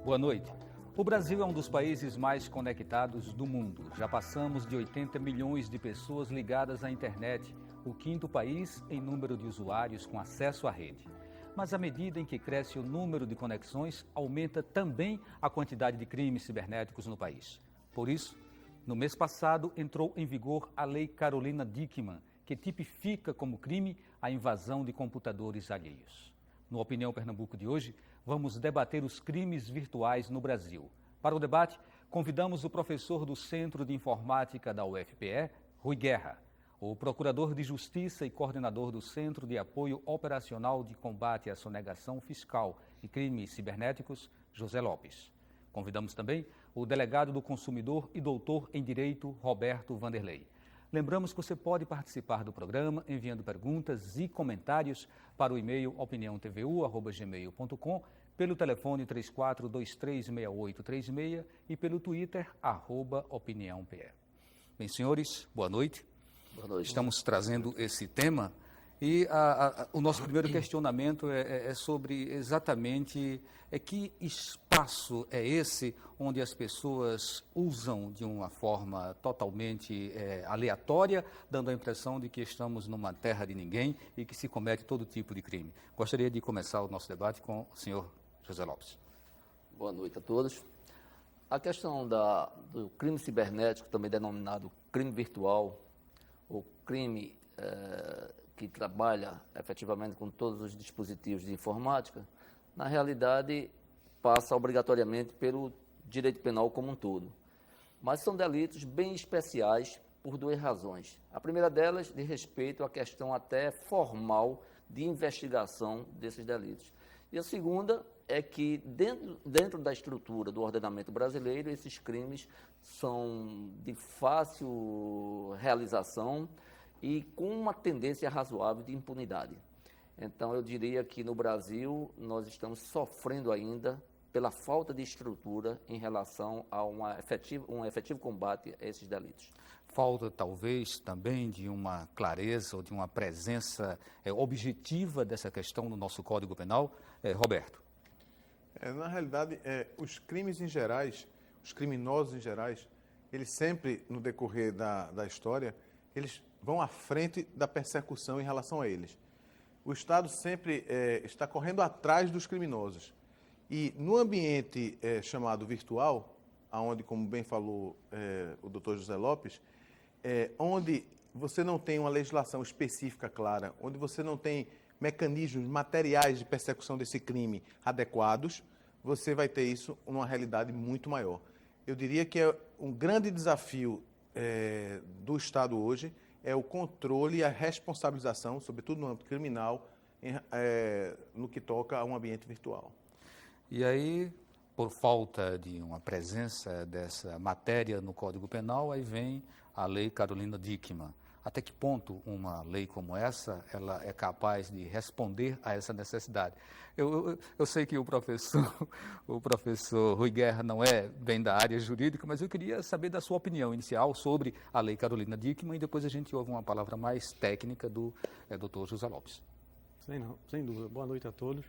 Boa noite. O Brasil é um dos países mais conectados do mundo. Já passamos de 80 milhões de pessoas ligadas à internet, o quinto país em número de usuários com acesso à rede. Mas à medida em que cresce o número de conexões, aumenta também a quantidade de crimes cibernéticos no país. Por isso, no mês passado, entrou em vigor a Lei Carolina Dickmann, que tipifica como crime a invasão de computadores alheios. No Opinião Pernambuco de hoje, vamos debater os crimes virtuais no Brasil. Para o debate, convidamos o professor do Centro de Informática da UFPE, Rui Guerra, o procurador de Justiça e coordenador do Centro de Apoio Operacional de Combate à Sonegação Fiscal e Crimes Cibernéticos, José Lopes. Convidamos também o delegado do Consumidor e doutor em Direito, Roberto Vanderlei. Lembramos que você pode participar do programa enviando perguntas e comentários para o e-mail opiniãotvu@gmail.com, pelo telefone 34236836 e pelo Twitter, @opiniãope. Bem, senhores, boa noite. Boa noite. Estamos trazendo esse tema e o nosso primeiro questionamento é sobre exatamente que espaço é esse onde as pessoas usam de uma forma totalmente aleatória, dando a impressão de que estamos numa terra de ninguém e que se comete todo tipo de crime. Gostaria de começar o nosso debate com o senhor José Lopes. Boa noite a todos. A questão do crime cibernético, também denominado crime virtual, ou crime que trabalha efetivamente com todos os dispositivos de informática, na realidade passa obrigatoriamente pelo direito penal como um todo. Mas são delitos bem especiais por duas razões. A primeira delas, de respeito à questão até formal de investigação desses delitos. E a segunda é que dentro da estrutura do ordenamento brasileiro, esses crimes são de fácil realização e com uma tendência razoável de impunidade. Então, eu diria que no Brasil nós estamos sofrendo ainda pela falta de estrutura em relação a um efetivo combate a esses delitos. Falta, talvez, também de uma clareza ou de uma presença objetiva dessa questão no nosso Código Penal. Roberto. Na realidade, os crimes em gerais, os criminosos em gerais, eles sempre, no decorrer da história, eles vão à frente da persecução em relação a eles. O Estado sempre está correndo atrás dos criminosos. E no ambiente chamado virtual, onde, como bem falou o doutor José Lopes, onde você não tem uma legislação específica clara, onde você não tem mecanismos materiais de persecução desse crime adequados, você vai ter isso numa realidade muito maior. Eu diria que um grande desafio do Estado hoje é o controle e a responsabilização, sobretudo no âmbito criminal, no que toca a um ambiente virtual. E aí, por falta de uma presença dessa matéria no Código Penal, aí vem a Lei Carolina Dickmann. Até que ponto uma lei como essa ela é capaz de responder a essa necessidade? Eu sei que o professor Rui Guerra não é bem da área jurídica, mas eu queria saber da sua opinião inicial sobre a Lei Carolina Dickmann e depois a gente ouve uma palavra mais técnica do doutor José Lopes. Sem dúvida. Boa noite a todos.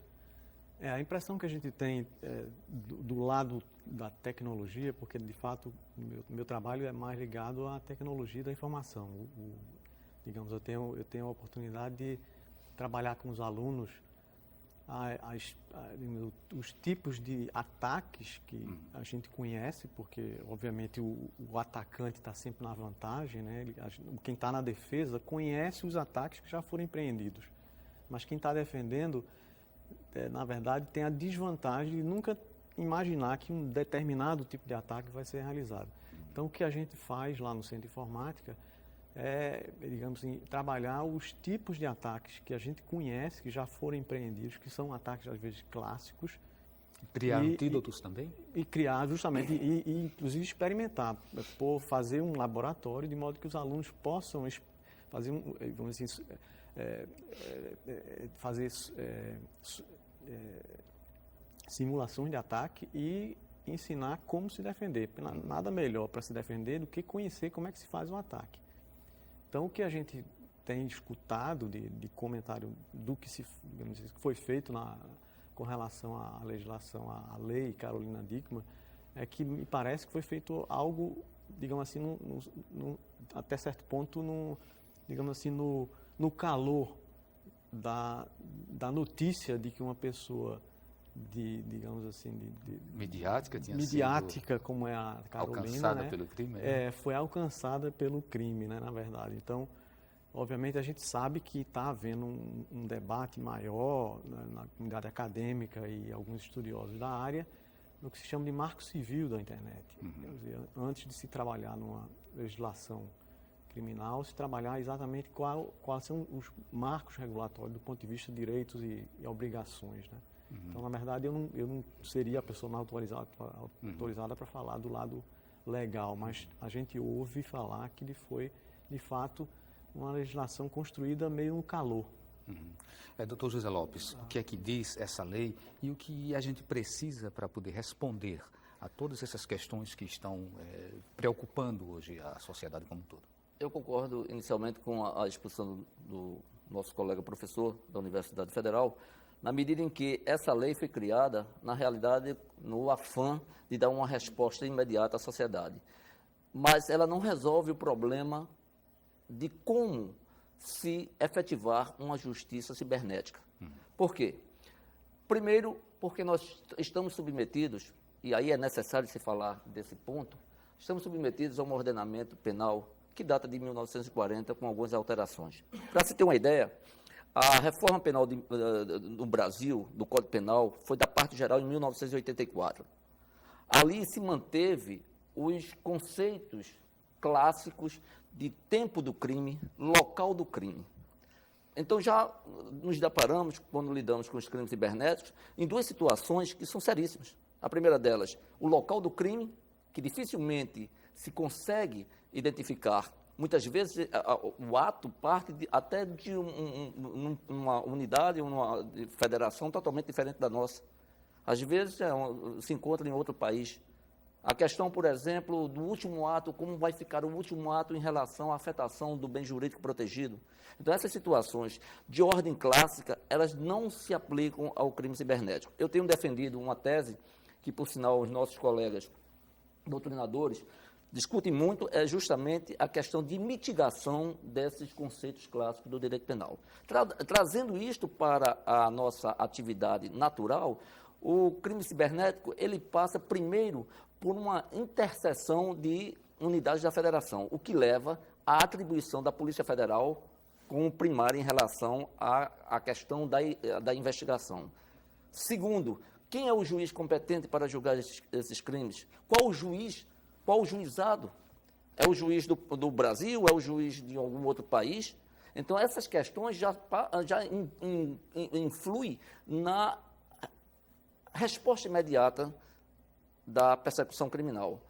A impressão que a gente tem do lado da tecnologia, porque de fato meu trabalho é mais ligado à tecnologia da informação. Digamos, eu tenho a oportunidade de trabalhar com os alunos os tipos de ataques que a gente conhece, porque obviamente o atacante está sempre na vantagem, né? Quem está na defesa conhece os ataques que já foram empreendidos, mas quem está defendendo na verdade, tem a desvantagem de nunca imaginar que um determinado tipo de ataque vai ser realizado. Então, o que a gente faz lá no Centro de Informática é, digamos assim, trabalhar os tipos de ataques que a gente conhece, que já foram empreendidos, que são ataques, às vezes, clássicos. Criar antídotos também? E criar, justamente, e inclusive experimentar, fazer um laboratório de modo que os alunos possam fazer, vamos dizer assim, simulações de ataque e ensinar como se defender. Nada melhor para se defender do que conhecer como é que se faz um ataque. Então, o que a gente tem escutado de comentário do que foi feito com relação à legislação, à lei Carolina Dickmann, é que me parece que foi feito algo, digamos assim, até certo ponto, digamos assim, no calor da notícia de que uma pessoa digamos assim, midiática, como é a Carolina, alcançada, né? Pelo crime, foi alcançada pelo crime, né, na verdade. Então, obviamente, a gente sabe que está havendo um debate maior, né, na comunidade acadêmica e alguns estudiosos da área, no que se chama de marco civil da internet. Quer dizer, antes de se trabalhar numa legislação criminal, se trabalhar exatamente quais são os marcos regulatórios do ponto de vista de direitos e obrigações, né? Então, na verdade, eu não seria a pessoa autorizada para falar do lado legal, mas a gente ouve falar que ele foi, de fato, uma legislação construída meio no calor. Doutor José Lopes, o que é que diz essa lei e o que a gente precisa para poder responder a todas essas questões que estão preocupando hoje a sociedade como um todo? Eu concordo inicialmente com a exposição do nosso colega professor da Universidade Federal, na medida em que essa lei foi criada, na realidade, no afã de dar uma resposta imediata à sociedade. Mas ela não resolve o problema de como se efetivar uma justiça cibernética. Por quê? Primeiro, porque nós estamos submetidos, e aí é necessário se falar desse ponto, estamos submetidos a um ordenamento penal que data de 1940, com algumas alterações. Para se ter uma ideia, a reforma penal no Brasil, do Código Penal, foi da parte geral em 1984. Ali se manteve os conceitos clássicos de tempo do crime, local do crime. Então, já nos deparamos, quando lidamos com os crimes cibernéticos, em duas situações que são seríssimas. A primeira delas, o local do crime, que dificilmente se consegue identificar. Muitas vezes o ato parte até de uma unidade, uma federação totalmente diferente da nossa. Às vezes se encontra em outro país. A questão, por exemplo, do último ato, como vai ficar o último ato em relação à afetação do bem jurídico protegido. Então, essas situações de ordem clássica, elas não se aplicam ao crime cibernético. Eu tenho defendido uma tese que, por sinal, os nossos colegas doutrinadores discutem muito, é justamente a questão de mitigação desses conceitos clássicos do direito penal. Trazendo isto para a nossa atividade natural, o crime cibernético, ele passa primeiro por uma interseção de unidades da federação, o que leva à atribuição da Polícia Federal como primária em relação à questão da investigação. Segundo, quem é o juiz competente para julgar esses crimes? Qual o juiz? Qual o juizado? É o juiz do Brasil? É o juiz de algum outro país? Então, essas questões já influem na resposta imediata da persecução criminal,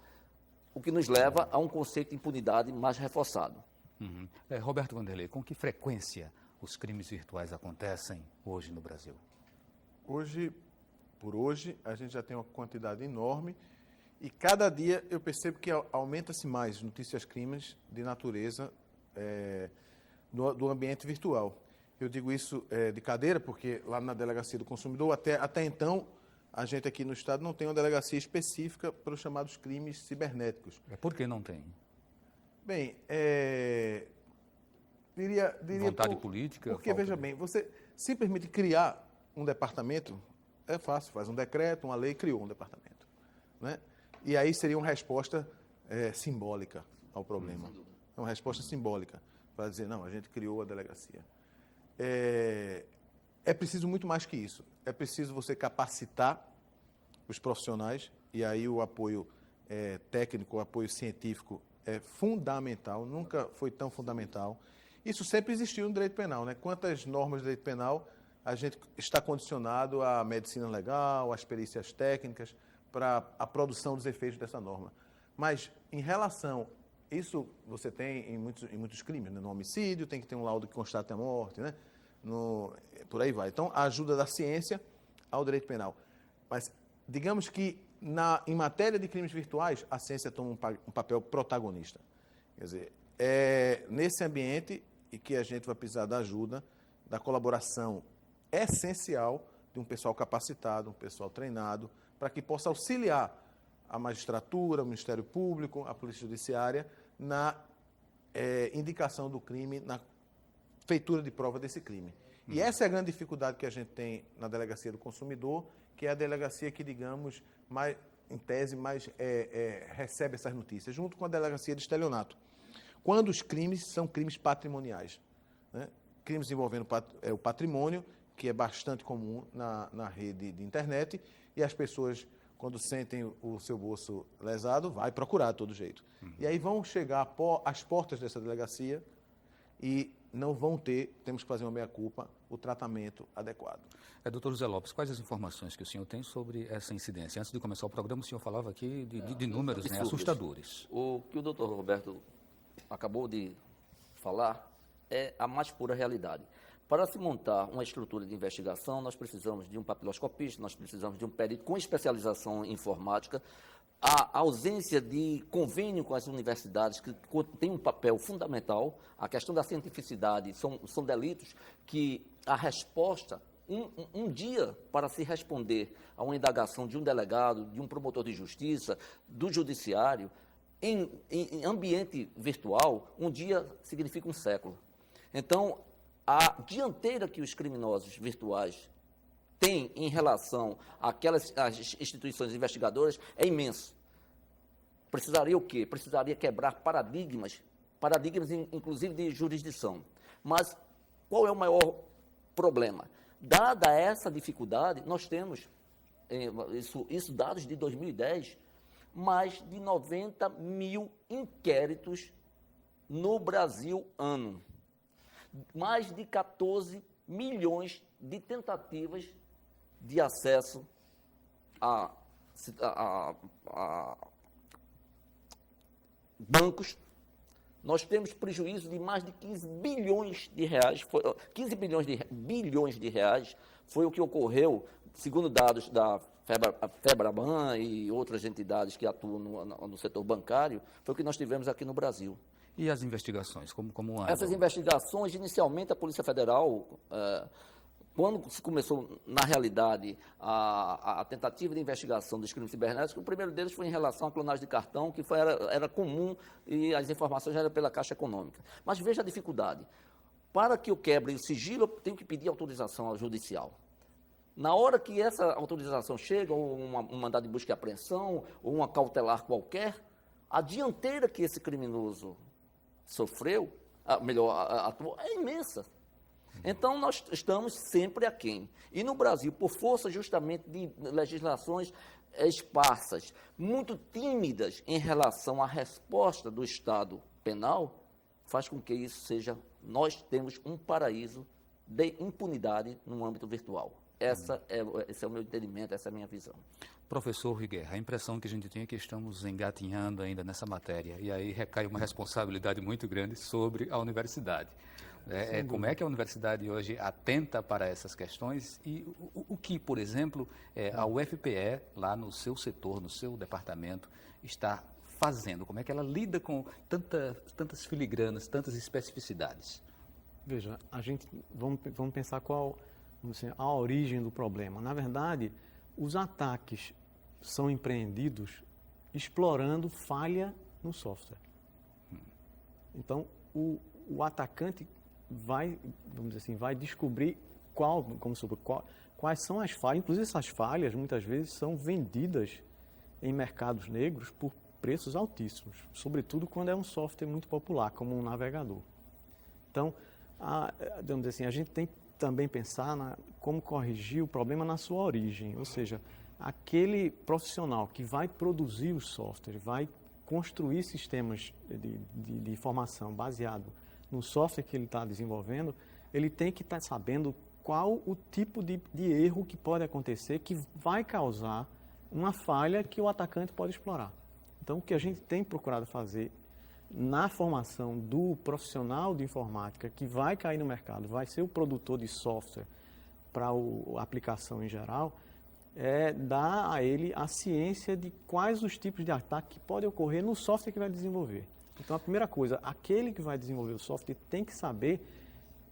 o que nos leva a um conceito de impunidade mais reforçado. Roberto Vanderlei, com que frequência os crimes virtuais acontecem hoje no Brasil? Por hoje, a gente já tem uma quantidade enorme e cada dia eu percebo que aumenta-se mais notícias crimes de natureza do ambiente virtual. Eu digo isso de cadeira porque lá na Delegacia do Consumidor, até então, a gente aqui no Estado não tem uma delegacia específica para os chamados crimes cibernéticos. Por que não tem? Bem, diria vontade política? Porque, veja bem, você simplesmente criar um departamento é fácil, faz um decreto, uma lei, criou um departamento, né? E aí seria uma resposta simbólica ao problema. É uma resposta simbólica para dizer, não, a gente criou a delegacia. É preciso muito mais que isso. É preciso você capacitar os profissionais, e aí o apoio técnico, o apoio científico é fundamental, nunca foi tão fundamental. Isso sempre existiu no direito penal, né? Quantas normas do direito penal a gente está condicionado à medicina legal, às perícias técnicas, para a produção dos efeitos dessa norma. Mas, em relação, isso você tem em muitos crimes, né? No homicídio tem que ter um laudo que constate a morte, né? Por aí vai. Então, a ajuda da ciência ao direito penal. Mas, digamos que, em matéria de crimes virtuais, a ciência toma um papel protagonista. Quer dizer, é nesse ambiente e que a gente vai precisar da ajuda, da colaboração essencial de um pessoal capacitado, um pessoal treinado, para que possa auxiliar a magistratura, o Ministério Público, a Polícia Judiciária na indicação do crime, na feitura de prova desse crime. E essa é a grande dificuldade que a gente tem na Delegacia do Consumidor, que é a delegacia que, digamos, mais, em tese, mais recebe essas notícias, junto com a Delegacia de Estelionato. Quando os crimes são crimes patrimoniais, né? Crimes envolvendo o patrimônio, que é bastante comum na rede de internet, e as pessoas, quando sentem o seu bolso lesado, vai procurar de todo jeito. E aí vão chegar às portas dessa delegacia e não vão ter, temos que fazer uma meia-culpa, o tratamento adequado. Doutor José Lopes, quais as informações que o senhor tem sobre essa incidência? Antes de começar o programa, o senhor falava aqui de números, né, assustadores. O que o doutor Roberto acabou de falar é a mais pura realidade. Para se montar uma estrutura de investigação, nós precisamos de um papiloscopista, nós precisamos de um perito com especialização em informática. A ausência de convênio com as universidades, que tem um papel fundamental, a questão da cientificidade, são delitos que a resposta, um dia para se responder a uma indagação de um delegado, de um promotor de justiça, do judiciário, em ambiente virtual, um dia significa um século. Então, a dianteira que os criminosos virtuais têm em relação àquelas instituições investigadoras é imenso. Precisaria o quê? Precisaria quebrar paradigmas inclusive de jurisdição. Mas qual é o maior problema? Dada essa dificuldade, nós temos, isso dados de 2010, mais de 90 mil inquéritos no Brasil ano. Mais de 14 milhões de tentativas de acesso a bancos. Nós temos prejuízo de mais de 15 bilhões de reais. 15 bilhões de reais foi o que ocorreu, segundo dados da Febraban e outras entidades que atuam no setor bancário, foi o que nós tivemos aqui no Brasil. E as investigações, como andam? Essas investigações, inicialmente, a Polícia Federal, quando se começou, na realidade, a tentativa de investigação dos crimes cibernéticos, o primeiro deles foi em relação à clonagem de cartão, que era comum e as informações já eram pela Caixa Econômica. Mas veja a dificuldade. Para que eu quebre o sigilo, eu tenho que pedir autorização ao judicial. Na hora que essa autorização chega, ou um mandado de busca e apreensão, ou uma cautelar qualquer, a dianteira que esse criminoso sofreu, atuou, é imensa. Então, nós estamos sempre aquém. E no Brasil, por força justamente de legislações esparsas, muito tímidas em relação à resposta do Estado penal, faz com que isso seja, nós temos um paraíso de impunidade no âmbito virtual. Esse é o meu entendimento, essa é a minha visão. Professor Rui Guerra, a impressão que a gente tem é que estamos engatinhando ainda nessa matéria, e aí recai uma responsabilidade muito grande sobre a universidade. Como é que a universidade hoje atenta para essas questões e o que, por exemplo, a UFPE, lá no seu setor, no seu departamento, está fazendo? Como é que ela lida com tantas filigranas, tantas especificidades? Veja, vamos pensar a origem do problema. Na verdade, os ataques são empreendidos explorando falha no software. Então, o atacante vai descobrir quais são as falhas. Inclusive, essas falhas, muitas vezes, são vendidas em mercados negros por preços altíssimos, sobretudo quando é um software muito popular, como um navegador. Então, a gente tem que também pensar como corrigir o problema na sua origem, ou seja, aquele profissional que vai produzir o software, vai construir sistemas de informação baseado no software que ele está desenvolvendo, ele tem que estar sabendo qual o tipo de erro que pode acontecer que vai causar uma falha que o atacante pode explorar. Então, o que a gente tem procurado fazer na formação do profissional de informática que vai cair no mercado, vai ser o produtor de software para a aplicação em geral, é dar a ele a ciência de quais os tipos de ataque que podem ocorrer no software que vai desenvolver. Então, a primeira coisa, aquele que vai desenvolver o software tem que saber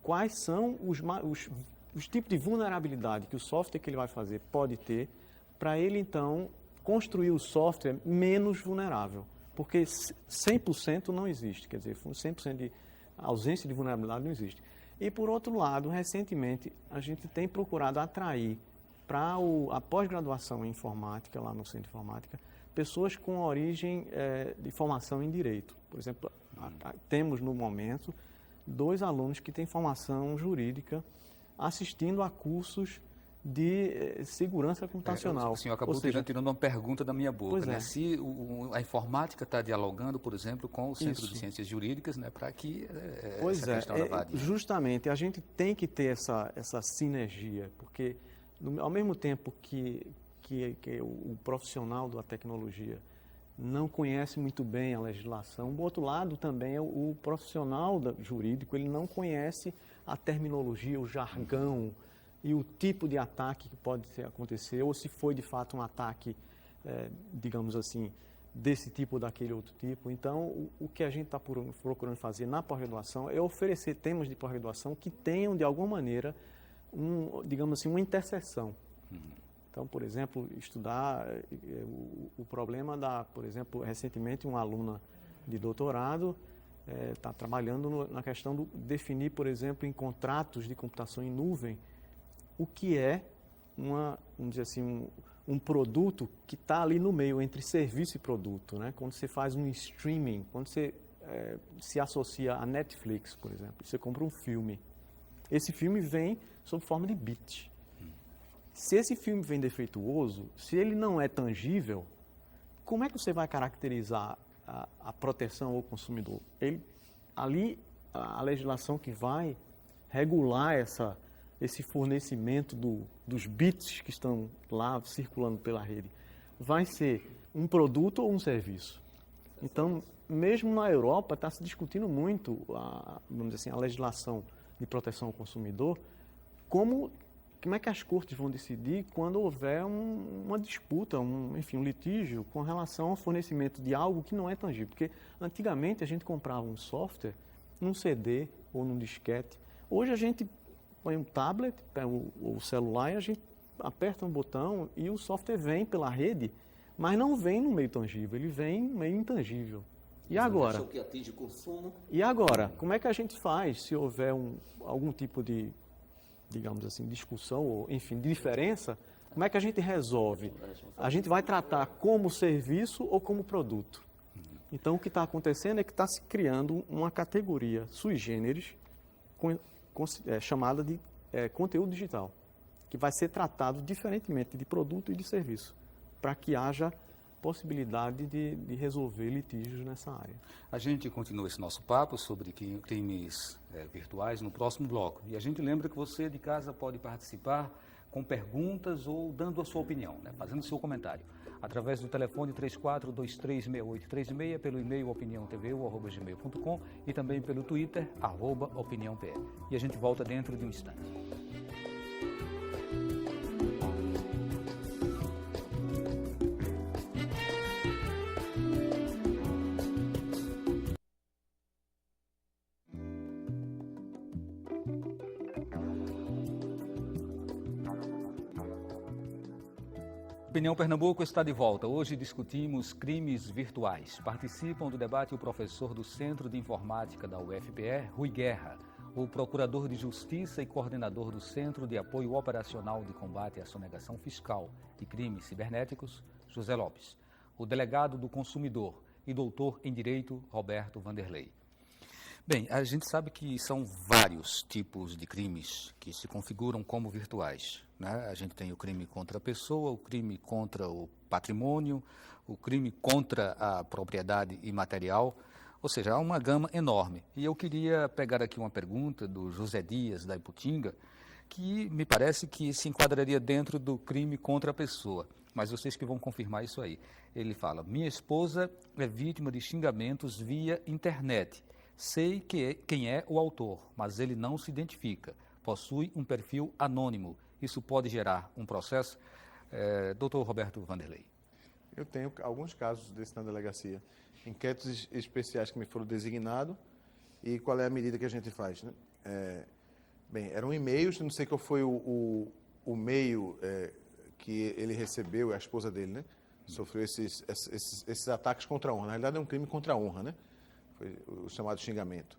quais são os os tipos de vulnerabilidade que o software que ele vai fazer pode ter, para ele, então, construir o software menos vulnerável. Porque 100% não existe, quer dizer, 100% de ausência de vulnerabilidade não existe. E, por outro lado, recentemente, a gente tem procurado atrair para a pós-graduação em informática, lá no Centro de Informática, pessoas com origem de formação em Direito. Por exemplo, temos, no momento, 2 alunos que têm formação jurídica assistindo a cursos de segurança computacional. O senhor acabou tirando uma pergunta da minha boca, né? Se a informática está dialogando, por exemplo, com o Centro de Ciências Jurídicas, né, para que essa questão da varia. Justamente, a gente tem que ter essa sinergia, porque ao mesmo tempo que o profissional da tecnologia não conhece muito bem a legislação, do outro lado também o profissional jurídico, ele não conhece a terminologia, o jargão, e o tipo de ataque que pode acontecer, ou se foi de fato um ataque, digamos assim, desse tipo ou daquele outro tipo. Então, o que a gente está procurando fazer na pós-graduação é oferecer temas de pós-graduação que tenham, de alguma maneira, digamos assim, uma interseção. Então, por exemplo, estudar o problema por exemplo, recentemente uma aluna de doutorado está trabalhando na questão de definir, por exemplo, em contratos de computação em nuvem, o que é vamos dizer assim, um produto que está ali no meio entre serviço e produto, né? Quando você faz um streaming, quando você se associa a Netflix, por exemplo, você compra um filme. Esse filme vem sob forma de bit. Se esse filme vem defeituoso, se ele não é tangível, como é que você vai caracterizar a proteção ao consumidor? Ali, a legislação que vai regular esse fornecimento dos bits que estão lá circulando pela rede, vai ser um produto ou um serviço? Então, mesmo na Europa, está se discutindo muito, vamos dizer assim, a legislação de proteção ao consumidor, como é que as cortes vão decidir quando houver uma disputa, um litígio com relação ao fornecimento de algo que não é tangível. Porque antigamente a gente comprava um software num CD ou num disquete. Hoje a gente põe um tablet, o celular, e a gente aperta um botão e o software vem pela rede, mas não vem no meio tangível, ele vem no meio intangível. E agora? Que atinge o consumo. E agora? Como é que a gente faz se houver algum tipo de, digamos assim, discussão, ou enfim, de diferença? Como é que a gente resolve? A gente vai tratar como serviço ou como produto? Então, o que está acontecendo é que está se criando uma categoria sui generis, chamada de conteúdo digital, que vai ser tratado diferentemente de produto e de serviço, para que haja possibilidade de resolver litígios nessa área. A gente continua esse nosso papo sobre crimes virtuais no próximo bloco. E a gente lembra que você de casa pode participar com perguntas ou dando a sua opinião, né? Fazendo seu comentário, através do telefone 34236836, pelo e-mail opiniãotv@gmail.com e também pelo Twitter, @opiniãopr. E a gente volta dentro de um instante. Opinião Pernambuco está de volta. Hoje discutimos crimes virtuais. Participam do debate o professor do Centro de Informática da UFPE, Rui Guerra, o procurador de Justiça e coordenador do Centro de Apoio Operacional de Combate à Sonegação Fiscal e Crimes Cibernéticos, José Lopes, o delegado do Consumidor e doutor em Direito, Roberto Vanderlei. Bem, a gente sabe que são vários tipos de crimes que se configuram como virtuais, né? A gente tem o crime contra a pessoa, o crime contra o patrimônio, o crime contra a propriedade imaterial, ou seja, há uma gama enorme. E eu queria pegar aqui uma pergunta do José Dias, da Iputinga, que me parece que se enquadraria dentro do crime contra a pessoa, mas vocês que vão confirmar isso aí. Ele fala: minha esposa é vítima de xingamentos via internet. Sei quem é o autor, mas ele não se identifica. Possui um perfil anônimo. Isso pode gerar um processo? Doutor Roberto Vanderlei. Eu tenho alguns casos desse na delegacia. Inquéritos especiais que me foram designados. E qual é a medida que a gente faz, né? Bem, eram e-mails, não sei qual foi o e-mail que ele recebeu, a esposa dele, né? Sofreu esses ataques contra a honra. Na realidade, é um crime contra a honra, né? Foi o chamado xingamento.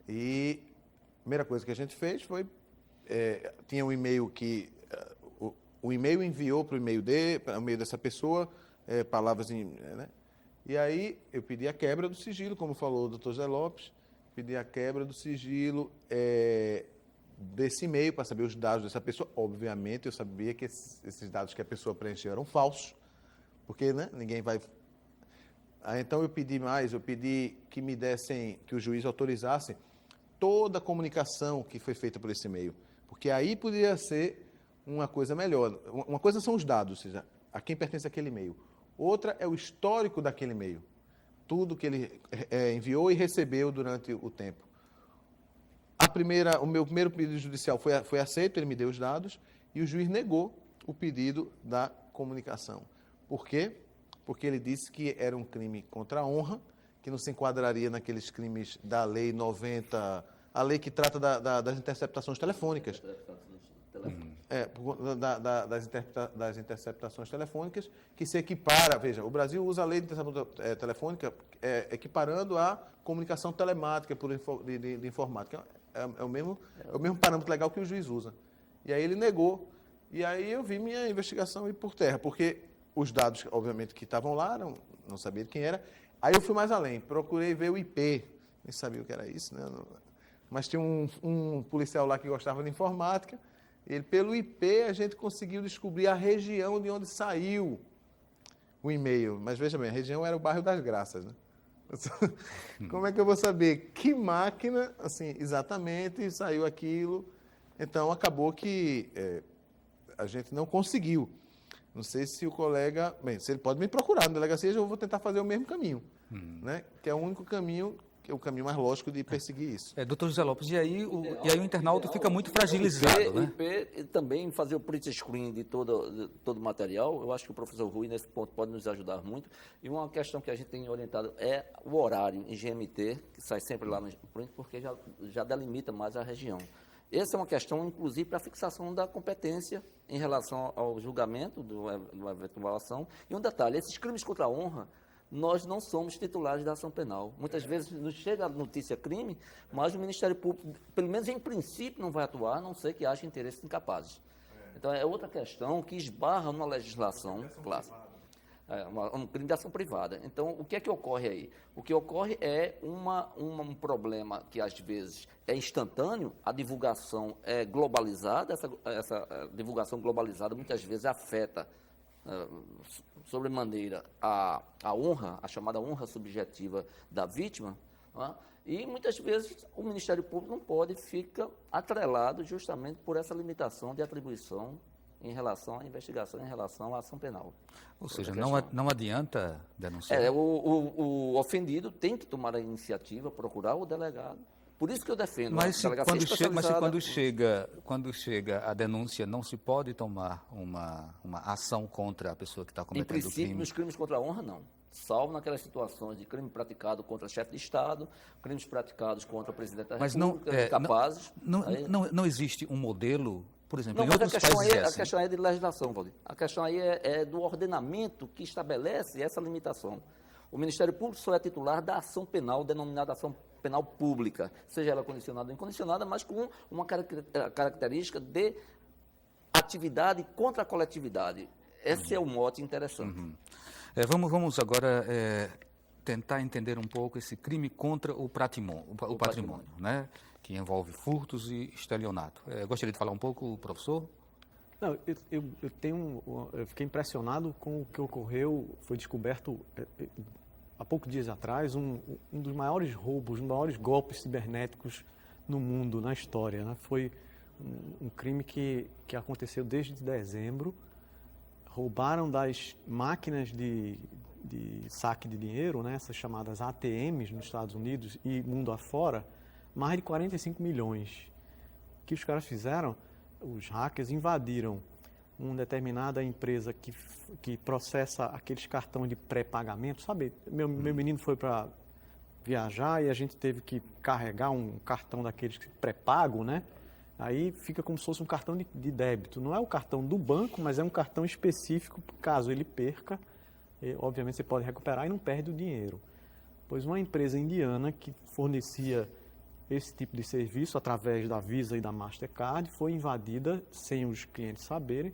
E a primeira coisa que a gente fez foi... tinha um e-mail que... o e-mail enviou para o e-mail dessa pessoa, palavras... né? E aí, eu pedi a quebra do sigilo, como falou o doutor Zé Lopes, pedi a quebra do sigilo desse e-mail para saber os dados dessa pessoa. Obviamente, eu sabia que esses dados que a pessoa preencheu eram falsos, porque, né, ninguém vai... Então, eu pedi que me dessem, que o juiz autorizasse toda a comunicação que foi feita por esse e-mail, porque aí poderia ser uma coisa melhor. Uma coisa são os dados, ou seja, a quem pertence aquele e-mail. Outra é o histórico daquele e-mail, tudo que ele enviou e recebeu durante o tempo. O meu primeiro pedido judicial foi aceito, ele me deu os dados, e o juiz negou o pedido da comunicação. Por quê? Porque ele disse que era um crime contra a honra, que não se enquadraria naqueles crimes da Lei 90, a lei que trata das interceptações telefônicas. Das interceptações telefônicas, que se equipara... Veja, o Brasil usa a lei de interceptação telefônica equiparando a comunicação telemática de informática. É o mesmo parâmetro legal que o juiz usa. E aí ele negou. E aí eu vi minha investigação ir por terra, porque os dados, obviamente, que estavam lá, não sabia de quem era. Aí eu fui mais além, procurei ver o IP, nem sabia o que era isso, né? Mas tinha um policial lá que gostava de informática. Pelo IP, a gente conseguiu descobrir a região de onde saiu o e-mail. Mas veja bem, a região era o bairro das Graças, né? Como é que eu vou saber que máquina, assim, exatamente saiu aquilo? Então, acabou que a gente não conseguiu. Não sei se o colega... Bem, se ele pode me procurar na delegacia, eu vou tentar fazer o mesmo caminho, né? Que é o único caminho... que é o caminho mais lógico de perseguir isso. Doutor José Lopes, e aí o internauta fica muito fragilizado, né? E também fazer o print screen de todo o material, eu acho que o professor Rui, nesse ponto, pode nos ajudar muito. E uma questão que a gente tem orientado é o horário em GMT, que sai sempre lá no print, porque já delimita mais a região. Essa é uma questão, inclusive, para a fixação da competência em relação ao julgamento da eventual ação. E um detalhe, esses crimes contra a honra, nós não somos titulares da ação penal. Muitas vezes nos chega a notícia crime, mas o Ministério Público, pelo menos em princípio, não vai atuar, a não ser que haja interesses incapazes. Então, é outra questão que esbarra numa legislação clássica. Um crime de ação privada. Então, o que é que ocorre aí? O que ocorre é um problema que, às vezes, é instantâneo, a divulgação é globalizada, essa divulgação globalizada muitas vezes afeta sobremaneira a honra, a chamada honra subjetiva da vítima, né? E muitas vezes o Ministério Público não pode, fica atrelado justamente por essa limitação de atribuição em relação à investigação, em relação à ação penal. Ou seja, não adianta denunciar. O ofendido tem que tomar a iniciativa, procurar o delegado. Por isso que eu defendo. Mas quando chega a denúncia, não se pode tomar uma ação contra a pessoa que está cometendo o crime? Em princípio, nos crimes contra a honra, não. Salvo naquelas situações de crime praticado contra chefe de Estado, crimes praticados contra o presidente da República, incapazes. Não existe um modelo, por exemplo, não, em outros países a questão aí é de legislação, Valdir. A questão aí é do ordenamento que estabelece essa limitação. O Ministério Público só é titular da ação penal, denominada ação penal pública, seja ela condicionada ou incondicionada, mas com uma característica de atividade contra a coletividade. Esse é o mote interessante. Vamos agora tentar entender um pouco esse crime contra o patrimônio, né? Que envolve furtos e estelionato. Gostaria de falar um pouco, professor? Não, eu fiquei impressionado com o que ocorreu, foi descoberto há poucos dias atrás, um dos maiores roubos, um dos maiores golpes cibernéticos no mundo, na história, né? Foi um crime que aconteceu desde dezembro. Roubaram das máquinas de saque de dinheiro, né, essas chamadas ATMs nos Estados Unidos e mundo afora, mais de 45 milhões. O que os caras fizeram? Os hackers invadiram uma determinada empresa que processa aqueles cartões de pré-pagamento. Sabe, meu menino foi para viajar e a gente teve que carregar um cartão daqueles pré-pago, né? Aí fica como se fosse um cartão de débito. Não é o cartão do banco, mas é um cartão específico, caso ele perca, obviamente você pode recuperar e não perde o dinheiro. Pois uma empresa indiana que fornecia esse tipo de serviço através da Visa e da Mastercard foi invadida sem os clientes saberem,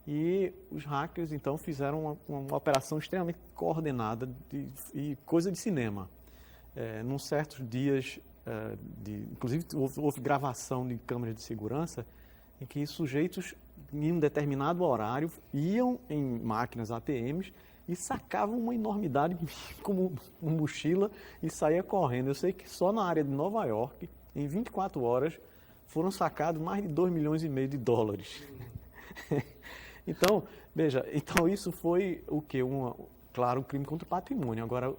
e os hackers então fizeram uma operação extremamente coordenada e coisa de cinema. Num certos dias, inclusive houve gravação de câmeras de segurança em que sujeitos em um determinado horário iam em máquinas ATMs e sacavam uma enormidade como uma mochila e saía correndo. Eu sei que só na área de Nova York, em 24 horas, foram sacados mais de 2,5 milhões de dólares. Então, veja, isso foi o quê? Claro, um crime contra o patrimônio. Agora,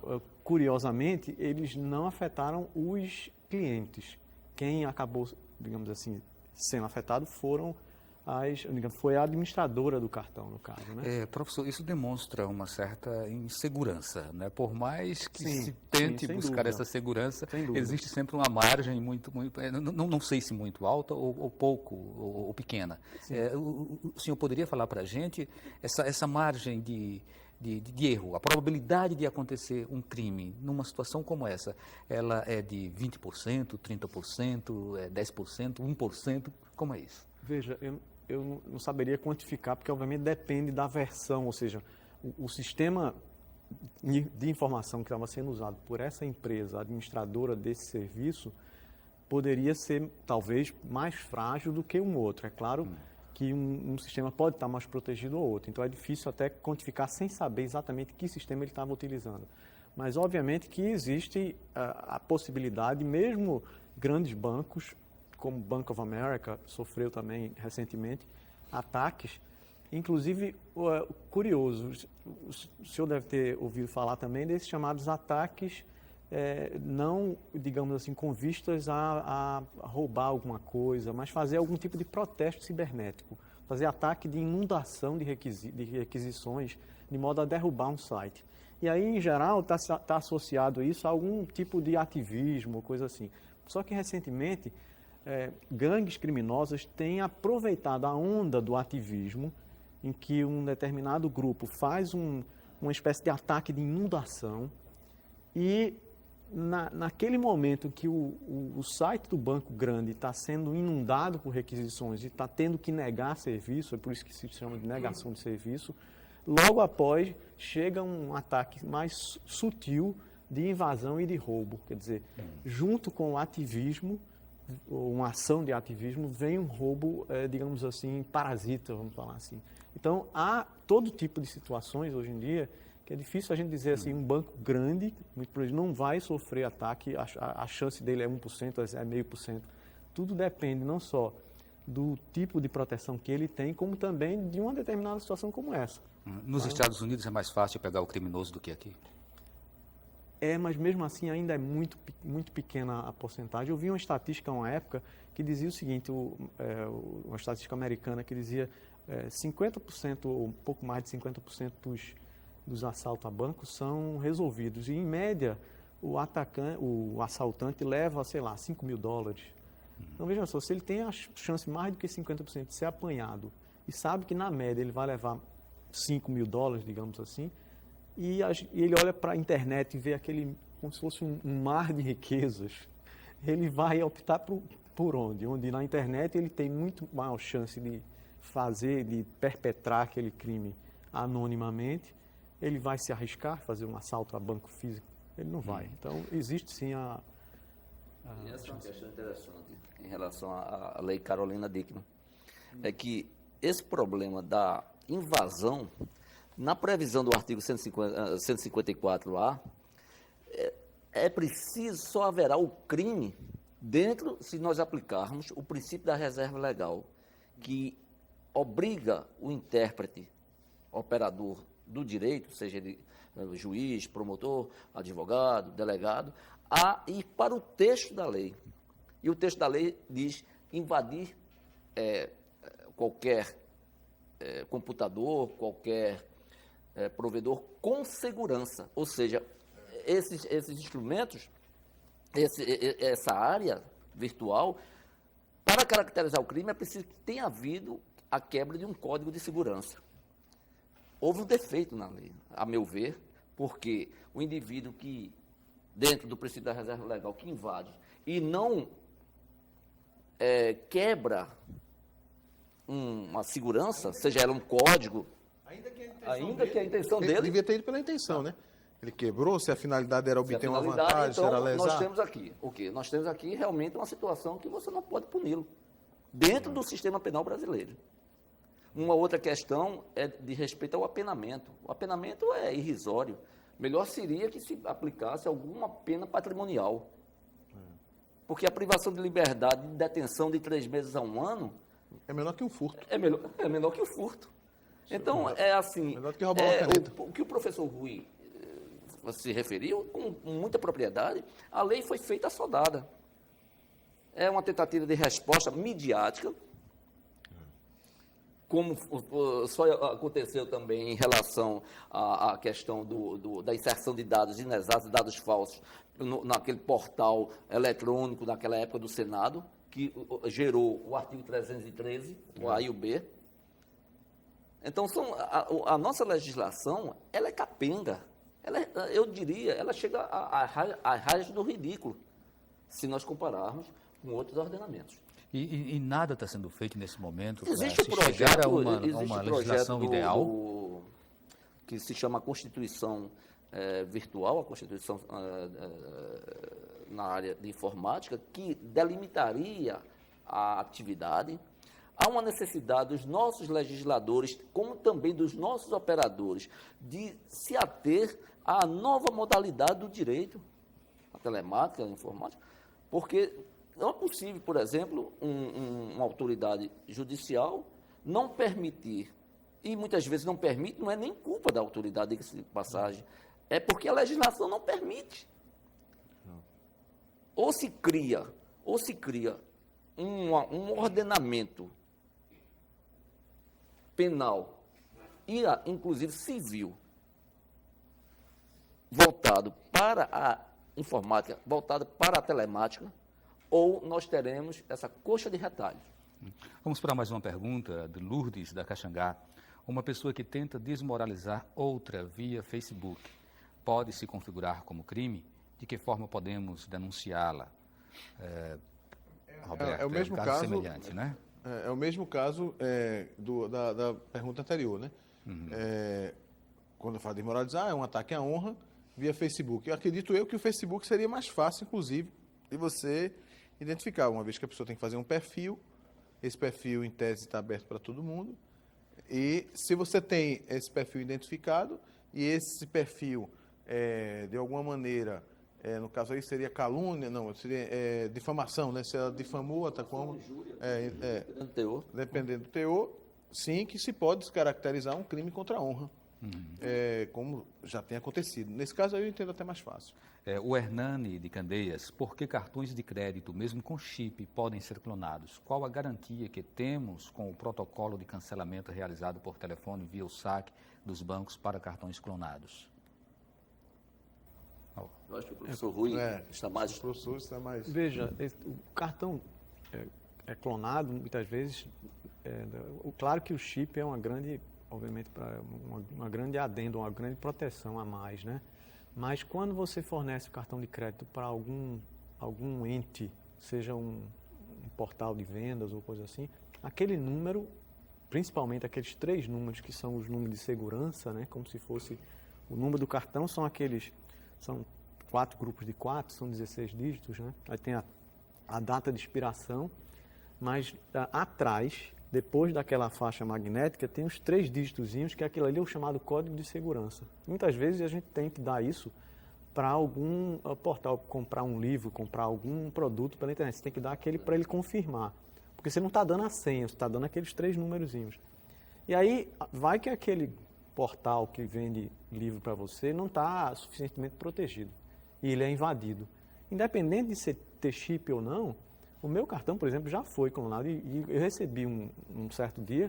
curiosamente, eles não afetaram os clientes. Quem acabou, digamos assim, sendo afetado foi a administradora do cartão, no caso, né? Professor, isso demonstra uma certa insegurança, né? Por mais que Sim, se tente sem buscar dúvida. essa segurança, Sem dúvida. existe sempre uma margem não sei se muito alta ou pouco, ou pequena. O senhor poderia falar para a gente essa margem de erro, a probabilidade de acontecer um crime numa situação como essa, ela é de 20%, 30%, 10%, 1%? Como é isso? Veja, eu não saberia quantificar, porque obviamente depende da versão, ou seja, o sistema de informação que estava sendo usado por essa empresa administradora desse serviço poderia ser talvez mais frágil do que um outro. É claro que um sistema pode estar mais protegido ou outro, então é difícil até quantificar sem saber exatamente que sistema ele estava utilizando. Mas obviamente que existe a possibilidade, mesmo grandes bancos, como Bank of America, sofreu também recentemente ataques. Inclusive, curioso, o senhor deve ter ouvido falar também desses chamados ataques não, digamos assim, com vistas a roubar alguma coisa, mas fazer algum tipo de protesto cibernético, fazer ataque de inundação de requisições, de modo a derrubar um site. E aí, em geral, está associado isso a algum tipo de ativismo, coisa assim. Só que, recentemente, gangues criminosas têm aproveitado a onda do ativismo, em que um determinado grupo faz uma espécie de ataque de inundação e naquele momento que o site do banco grande está sendo inundado por requisições e está tendo que negar serviço, é por isso que se chama de negação de serviço, logo após chega um ataque mais sutil de invasão e de roubo. Quer dizer, junto com o ativismo, uma ação de ativismo, vem um roubo, digamos assim, parasita, vamos falar assim. Então, há todo tipo de situações hoje em dia que é difícil a gente dizer assim, um banco grande, muito provavelmente não vai sofrer ataque, a chance dele é 1%, é 0,5%. Tudo depende não só do tipo de proteção que ele tem, como também de uma determinada situação como essa. Nos Estados Unidos é mais fácil pegar o criminoso do que aqui? Mas mesmo assim ainda é muito, muito pequena a porcentagem. Eu vi uma estatística uma época que dizia o seguinte, uma estatística americana que dizia 50% ou um pouco mais de 50% dos assaltos a bancos são resolvidos. E, em média, o assaltante leva, sei lá, $5 mil. Então, veja só, se ele tem a chance mais do que 50% de ser apanhado e sabe que, na média, ele vai levar $5 mil, digamos assim, e ele olha para a internet e vê aquele, como se fosse um mar de riquezas, ele vai optar por onde? Onde na internet ele tem muito maior chance de perpetrar aquele crime anonimamente. Ele vai se arriscar, fazer um assalto a banco físico? Ele não vai. Então, existe sim E essa é uma questão interessante em relação à lei Carolina Dickmann. É que esse problema da invasão, na previsão do artigo 154A, é preciso, só haverá o crime dentro, se nós aplicarmos o princípio da reserva legal, que obriga o intérprete, operador do direito, seja ele juiz, promotor, advogado, delegado, a ir para o texto da lei. E o texto da lei diz invadir qualquer computador, qualquer provedor com segurança. Ou seja, esses instrumentos, essa área virtual, para caracterizar o crime é preciso que tenha havido a quebra de um código de segurança. Houve um defeito na lei, a meu ver, porque o indivíduo que, dentro do princípio da reserva legal, que invade e não quebra uma segurança, seja ela um código, ainda que a intenção Ele dele... devia ter ido pela intenção, né? Ele quebrou, se a finalidade era obter uma finalidade, vantagem, se então, era lesar. nós temos aqui o quê? Nós temos aqui realmente uma situação que você não pode puni-lo dentro do sistema penal brasileiro. Uma outra questão é de respeito ao apenamento. O apenamento é irrisório. Melhor seria que se aplicasse alguma pena patrimonial. Porque a privação de liberdade de detenção de 3 meses a 1 ano É menor que um furto. é menor que o furto. Então, é assim... Melhor do que roubar uma caneta. O que o professor Rui se referiu, com muita propriedade, a lei foi feita assodada. É uma tentativa de resposta midiática, como só aconteceu também em relação à questão da inserção de dados inexatos, dados falsos, naquele portal eletrônico, naquela época do Senado, que gerou o artigo 313, o A e o B. Então, a nossa legislação, ela é capenga. Eu diria, ela chega às raias do ridículo, se nós compararmos com outros ordenamentos. E nada está sendo feito nesse momento para Existe se o projeto, chegar a uma existe o legislação projeto ideal? que se chama Constituição Virtual, a Constituição na área de informática, que delimitaria a atividade. Há uma necessidade dos nossos legisladores, como também dos nossos operadores, de se ater à nova modalidade do direito, a telemática, a informática, porque não é possível, por exemplo, uma autoridade judicial não permitir, e muitas vezes não permite, não é nem culpa da autoridade, diga-se de passagem, é porque a legislação não permite. Ou se cria um ordenamento penal e, inclusive, civil, voltado para a informática, voltado para a telemática, ou nós teremos essa coxa de retalhos. Vamos para mais uma pergunta de Lourdes, da Caxangá. Uma pessoa que tenta desmoralizar outra via Facebook pode se configurar como crime? De que forma podemos denunciá-la? Roberto, é o mesmo caso semelhante, né? É o mesmo caso da pergunta anterior, né? Quando eu falo de moralizar, é um ataque à honra via Facebook. Eu acredito que o Facebook seria mais fácil, inclusive, de você identificar, uma vez que a pessoa tem que fazer um perfil, esse perfil, em tese, está aberto para todo mundo, e se você tem esse perfil identificado, e esse perfil, de alguma maneira, no caso aí seria calúnia, não, seria difamação, né? Se ela difamou, atacou, dependendo do teor, sim, que se pode descaracterizar um crime contra a honra, como já tem acontecido. Nesse caso aí eu entendo até mais fácil. O Hernani de Candeias, por que cartões de crédito, mesmo com chip, podem ser clonados? Qual a garantia que temos com o protocolo de cancelamento realizado por telefone via o saque dos bancos para cartões clonados? Eu acho que o professor Rui está mais... O professor está mais... Veja, o cartão é clonado, muitas vezes. Claro que o chip é uma grande, obviamente, uma grande adendo, uma grande proteção a mais, né? Mas quando você fornece o cartão de crédito para algum ente, seja um portal de vendas ou coisa assim, aquele número, principalmente aqueles 3 números que são os números de segurança, né? Como se fosse o número do cartão, são 4 grupos de 4, são 16 dígitos, né? Aí tem a data de expiração, mas atrás, depois daquela faixa magnética, tem os 3 dígitozinhos, que aquilo ali é o chamado código de segurança. Muitas vezes a gente tem que dar isso para algum portal, comprar um livro, comprar algum produto pela internet. Você tem que dar aquele para ele confirmar. Porque você não está dando a senha, você está dando aqueles 3 númerozinhos. E aí, vai que aquele portal que vende livro para você não está suficientemente protegido. E ele é invadido. Independente de você ter chip ou não, o meu cartão, por exemplo, já foi clonado e eu recebi um certo dia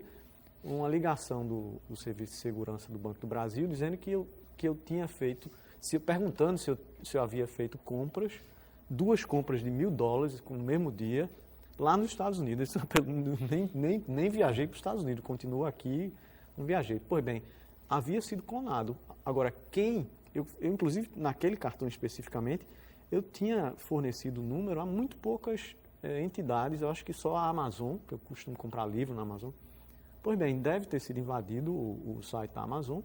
uma ligação do Serviço de Segurança do Banco do Brasil dizendo que eu tinha feito, perguntando se eu havia feito compras, 2 compras de $1.000 no mesmo dia, lá nos Estados Unidos. Nem viajei para os Estados Unidos, continuo aqui, não viajei. Pois bem, havia sido clonado. Agora, eu inclusive, naquele cartão especificamente, eu tinha fornecido o número a muito poucas entidades, eu acho que só a Amazon, que eu costumo comprar livro na Amazon. Pois bem, deve ter sido invadido o site da Amazon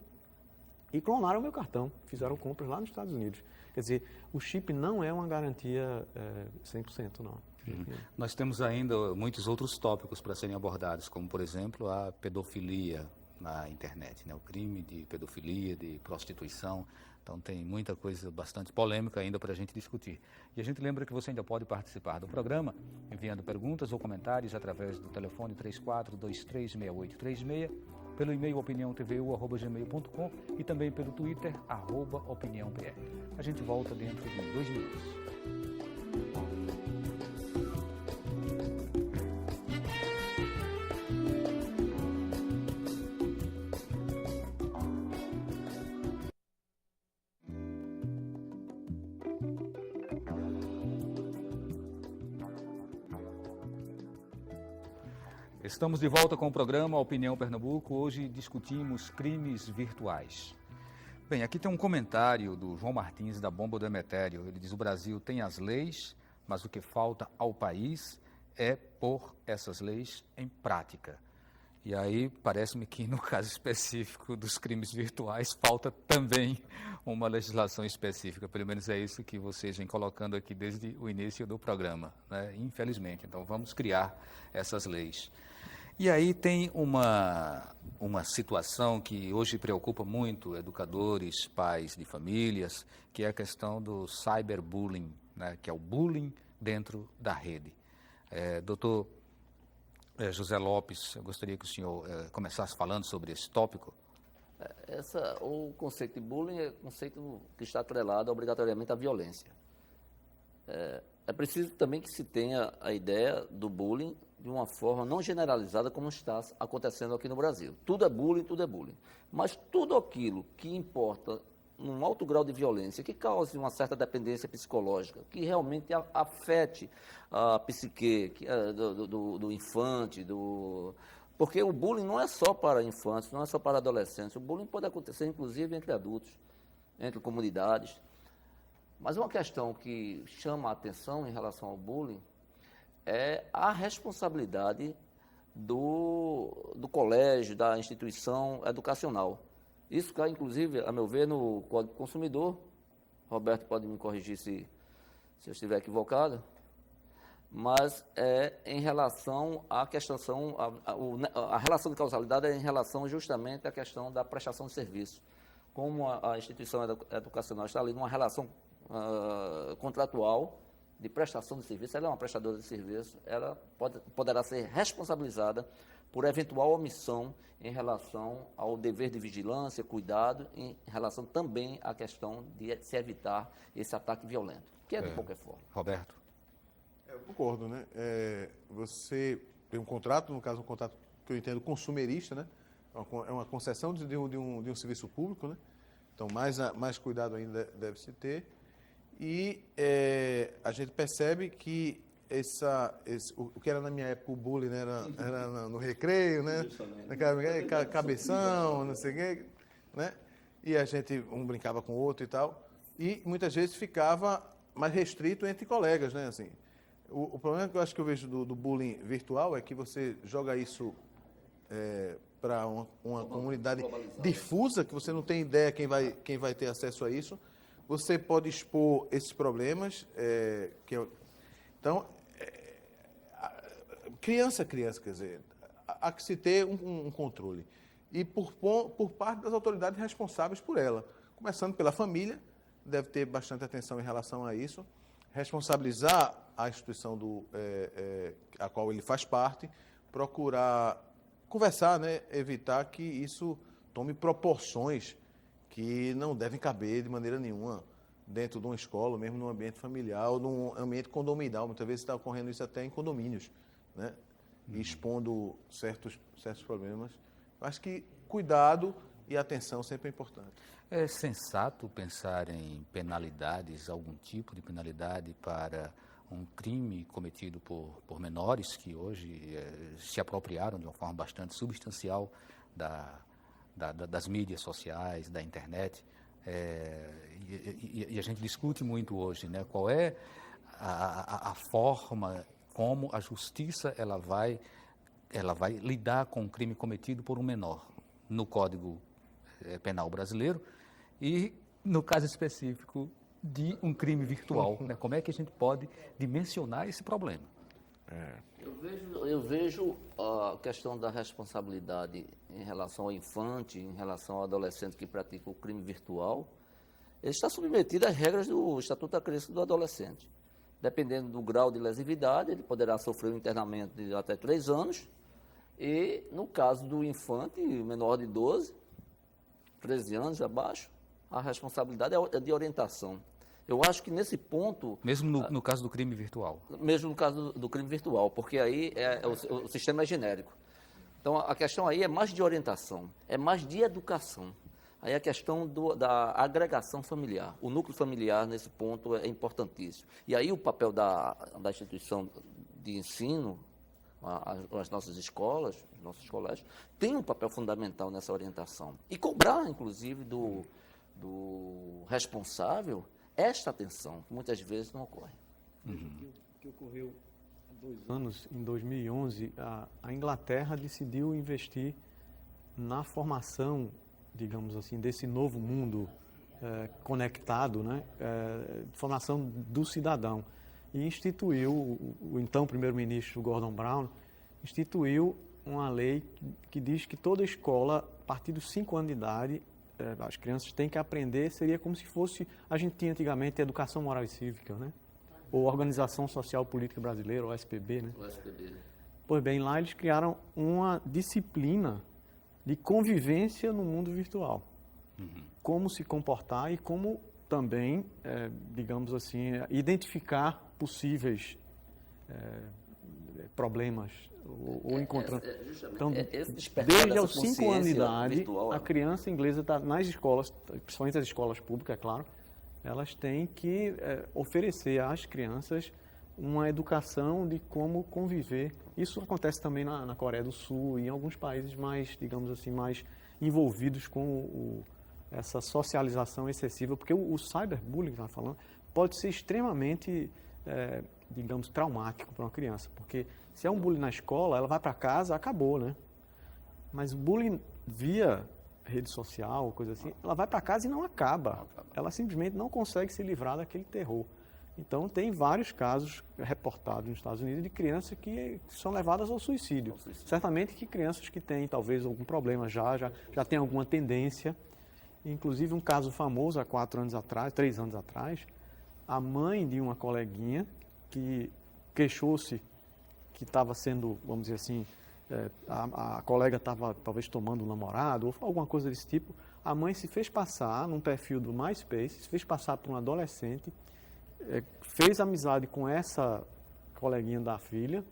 e clonaram o meu cartão, fizeram compras lá nos Estados Unidos. Quer dizer, o chip não é uma garantia 100%, não. Nós temos ainda muitos outros tópicos para serem abordados, como, por exemplo, a pedofilia na internet, né? O crime de pedofilia, de prostituição. Então, tem muita coisa bastante polêmica ainda para a gente discutir. E a gente lembra que você ainda pode participar do programa, enviando perguntas ou comentários através do telefone 34236836, pelo e-mail opiniãotvu@gmail.com e também pelo Twitter, @opiniãopr. A gente volta dentro de 2 minutos. Estamos de volta com o programa Opinião Pernambuco. Hoje discutimos crimes virtuais. Bem, aqui tem um comentário do João Martins, da Bomba do Emetério. Ele diz: o Brasil tem as leis, mas o que falta ao país é pôr essas leis em prática. E aí, parece-me que no caso específico dos crimes virtuais, falta também uma legislação específica. Pelo menos é isso que vocês vêm colocando aqui desde o início do programa, né? Infelizmente. Então, vamos criar essas leis. E aí tem uma situação que hoje preocupa muito educadores, pais de famílias, que é a questão do cyberbullying, né, que é o bullying dentro da rede. Doutor José Lopes, eu gostaria que o senhor começasse falando sobre esse tópico. O conceito de bullying é um conceito que está atrelado obrigatoriamente à violência. É preciso também que se tenha a ideia do bullying de uma forma não generalizada como está acontecendo aqui no Brasil. Tudo é bullying, tudo é bullying. Mas tudo aquilo que importa num alto grau de violência, que cause uma certa dependência psicológica, que realmente afete a psique do infante, porque o bullying não é só para infantes, não é só para adolescentes. O bullying pode acontecer, inclusive, entre adultos, entre comunidades. Mas uma questão que chama a atenção em relação ao bullying é a responsabilidade do colégio, da instituição educacional. Isso cai, inclusive, a meu ver, no Código do Consumidor. Roberto pode me corrigir se eu estiver equivocado. Mas em relação à questão, a relação de causalidade é em relação justamente à questão da prestação de serviço. Como a instituição educacional está ali numa relação contratual de prestação de serviço, ela é uma prestadora de serviço, ela poderá ser responsabilizada por eventual omissão em relação ao dever de vigilância, cuidado, em relação também à questão de se evitar esse ataque violento, que é de qualquer forma. Roberto. Eu concordo, né? Você tem um contrato, no caso um contrato que eu entendo consumerista, né? É uma concessão de um serviço público, né? Então, mais cuidado ainda deve-se ter. E a gente percebe que o que era na minha época o bullying, né, era no recreio, né? Cabeção, não sei o quê, né? E a gente, um brincava com o outro e tal. E muitas vezes ficava mais restrito entre colegas, né? Assim, o problema que eu acho que eu vejo do bullying virtual é que você joga isso para uma comunidade difusa, que você não tem ideia quem vai ter acesso a isso. Você pode expor esses problemas. Então, criança, quer dizer, há que se ter um controle. E por parte das autoridades responsáveis por ela. Começando pela família, deve ter bastante atenção em relação a isso. Responsabilizar a instituição a qual ele faz parte, procurar conversar, né, evitar que isso tome proporções que não devem caber de maneira nenhuma dentro de uma escola, mesmo num ambiente familiar ou num ambiente condominial. Muitas vezes está ocorrendo isso até em condomínios, né? E expondo certos problemas. Acho que cuidado e atenção sempre é importante. É sensato pensar em penalidades, algum tipo de penalidade para um crime cometido por menores que hoje se apropriaram de uma forma bastante substancial das mídias sociais, da internet. E a gente discute muito hoje, né, qual é a forma como a justiça ela vai lidar com um crime cometido por um menor no Código Penal brasileiro e no caso específico de um crime virtual, né? Como é que a gente pode dimensionar esse problema? Eu vejo a questão da responsabilidade em relação ao infante, em relação ao adolescente que pratica o crime virtual, ele está submetido às regras do Estatuto da Criança e do Adolescente. Dependendo do grau de lesividade, ele poderá sofrer um internamento de até 3 anos e, no caso do infante menor de 12, 13 anos abaixo, a responsabilidade é de orientação. Eu acho que nesse ponto... Mesmo no caso do crime virtual? Mesmo no caso do crime virtual, porque aí o sistema é genérico. Então, a questão aí é mais de orientação, é mais de educação. Aí a questão da agregação familiar. O núcleo familiar, nesse ponto, é importantíssimo. E aí o papel da instituição de ensino, as nossas escolas, os nossos colégios, tem um papel fundamental nessa orientação. E cobrar, inclusive, do responsável esta atenção, que muitas vezes não ocorre. O que ocorreu há 2 anos, em 2011, a Inglaterra decidiu investir na formação, digamos assim, desse novo mundo conectado, né, formação do cidadão. E instituiu, o então primeiro-ministro Gordon Brown, instituiu uma lei que diz que toda escola, a partir dos 5 anos de idade, as crianças têm que aprender, seria como se fosse, a gente tinha antigamente Educação Moral e Cívica, né? Ou Organização Social Política Brasileira, ou SPB, né? O SPB. Pois bem, lá eles criaram uma disciplina de convivência no mundo virtual. Como se comportar e como também, digamos assim, identificar possíveis problemas ou encontrando. Então, desde os 5 anos de idade, virtual, a criança inglesa está nas escolas, principalmente as escolas públicas, é claro, elas têm que oferecer às crianças uma educação de como conviver. Isso acontece também na Coreia do Sul e em alguns países mais, digamos assim, mais envolvidos com essa socialização excessiva, porque o cyberbullying que está falando pode ser extremamente, digamos, traumático para uma criança, porque se é um bullying na escola, ela vai para casa, acabou, né? Mas o bullying via rede social, coisa assim, ela vai para casa e não acaba. Ela simplesmente não consegue se livrar daquele terror. Então, tem vários casos reportados nos Estados Unidos de crianças que são levadas ao suicídio. Certamente que crianças que têm, talvez, algum problema já têm alguma tendência. Inclusive, um caso famoso, há 3 anos atrás, a mãe de uma coleguinha que queixou-se que estava sendo, vamos dizer assim, a colega estava talvez tomando um namorado ou alguma coisa desse tipo. A mãe se fez passar num perfil do MySpace, se fez passar por um adolescente, fez amizade com essa coleguinha da filha